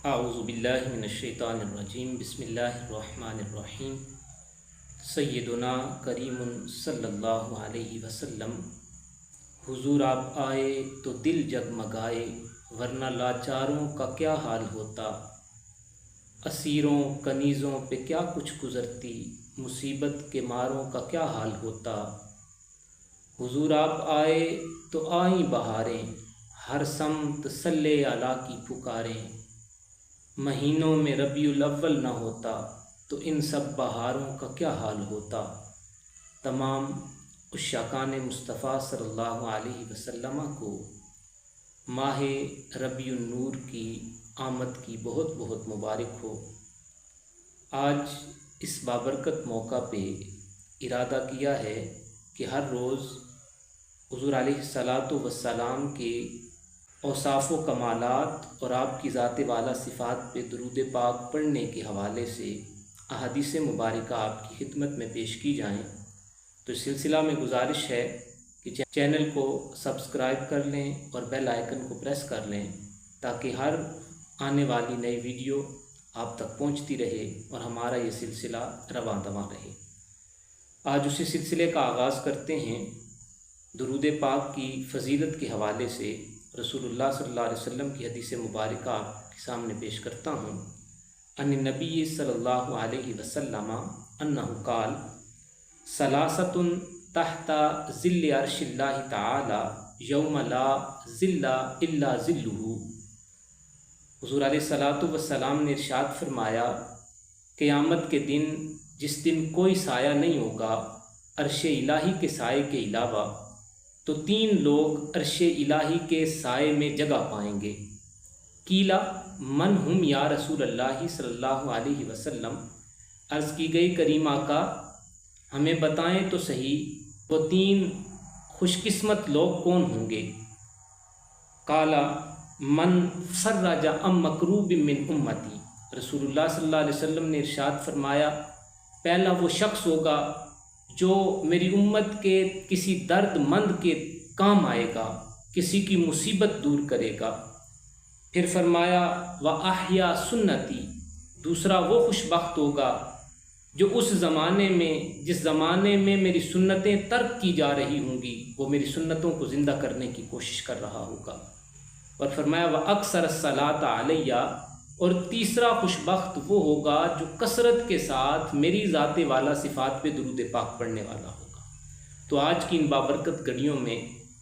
اعوذ باللہ من الشیطان الرجیم بسم اللہ الرحمن الرحیم سیدنا کریم صلی اللہ علیہ وسلم۔ حضور آپ آئے تو دل جگمگائے، ورنہ لاچاروں کا کیا حال ہوتا۔ اسیروں کنیزوں پہ کیا کچھ گزرتی، مصیبت کے ماروں کا کیا حال ہوتا۔ حضور آپ آئے تو آئیں بہاریں، ہر سمت صلی اعلیٰ کی پکاریں۔ مہینوں میں ربیع الاول نہ ہوتا تو ان سب بہاروں کا کیا حال ہوتا۔ تمام عشاقان مصطفیٰ صلی اللہ علیہ وسلم کو ماہ ربیع النور کی آمد کی بہت بہت مبارک ہو۔ آج اس بابرکت موقع پہ ارادہ کیا ہے کہ ہر روز حضور علیہ الصلاۃ والسلام کے اوصاف و کمالات اور آپ کی ذات والا صفات پہ درود پاک پڑھنے کے حوالے سے احادیث مبارکہ آپ کی خدمت میں پیش کی جائیں۔ تو اس سلسلہ میں گزارش ہے کہ چینل کو سبسکرائب کر لیں اور بیل آئیکن کو پریس کر لیں تاکہ ہر آنے والی نئی ویڈیو آپ تک پہنچتی رہے اور ہمارا یہ سلسلہ رواں دواں رہے۔ آج اسی سلسلے کا آغاز کرتے ہیں درود پاک کی فضیلت کے حوالے سے۔ رسول اللہ صلی اللہ علیہ وسلم کی حدیث مبارکہ آپ کے سامنے پیش کرتا ہوں۔ ان نبی صلی اللہ علیہ وسلم انہ قال ثلاثۃ تحت ظل عرش اللہ تعالی یوم لا ظل الا ظلہ۔ حضور علیہ الصلاۃ والسلام نے ارشاد فرمایا، قیامت کے دن جس دن کوئی سایہ نہیں ہوگا عرش الہی کے سائے کے علاوہ، تو 3 لوگ عرش الہی کے سائے میں جگہ پائیں گے۔ قیلا من ہم یا رسول اللہ صلی اللہ علیہ وسلم، عرض کی گئی کریم آقا ہمیں بتائیں تو صحیح وہ 3 خوش قسمت لوگ کون ہوں گے۔ قالا من فرج عن مکروب من امتی، رسول اللہ صلی اللہ علیہ وسلم نے ارشاد فرمایا پہلا وہ شخص ہوگا جو میری امت کے کسی درد مند کے کام آئے گا، کسی کی مصیبت دور کرے گا۔ پھر فرمایا وَأَحْيَا سُنَّتِي، دوسرا وہ خوش بخت ہوگا جو اس زمانے میں جس زمانے میں میری سنتیں ترک کی جا رہی ہوں گی وہ میری سنتوں کو زندہ کرنے کی کوشش کر رہا ہوگا۔ اور فرمایا وَأَكْثَرَ الصَّلَاةَ عَلَيَّ، اور تیسرا خوش بخت وہ ہوگا جو کثرت کے ساتھ میری ذات والا صفات پہ درود پاک پڑھنے والا ہوگا۔ تو آج کی ان بابرکت گھڑیوں میں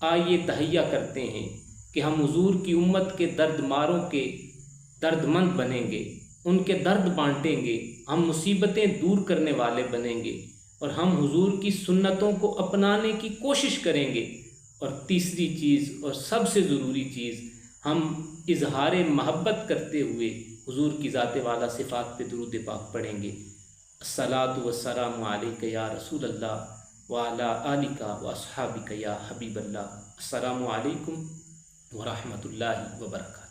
آئیے تہیہ کرتے ہیں کہ ہم حضور کی امت کے درد ماروں کے درد مند بنیں گے، ان کے درد بانٹیں گے، ہم مصیبتیں دور کرنے والے بنیں گے اور ہم حضور کی سنتوں کو اپنانے کی کوشش کریں گے۔ اور تیسری چیز اور سب سے ضروری چیز، ہم اظہار محبت کرتے ہوئے حضور کی ذات والا صفات پہ درود پاک پڑھیں گے۔ الصلاۃ والسلام علیک یا رسول اللہ وعلی آلک واصحابک یا حبیب اللہ۔ السلام علیکم ورحمۃ اللہ وبرکاتہ۔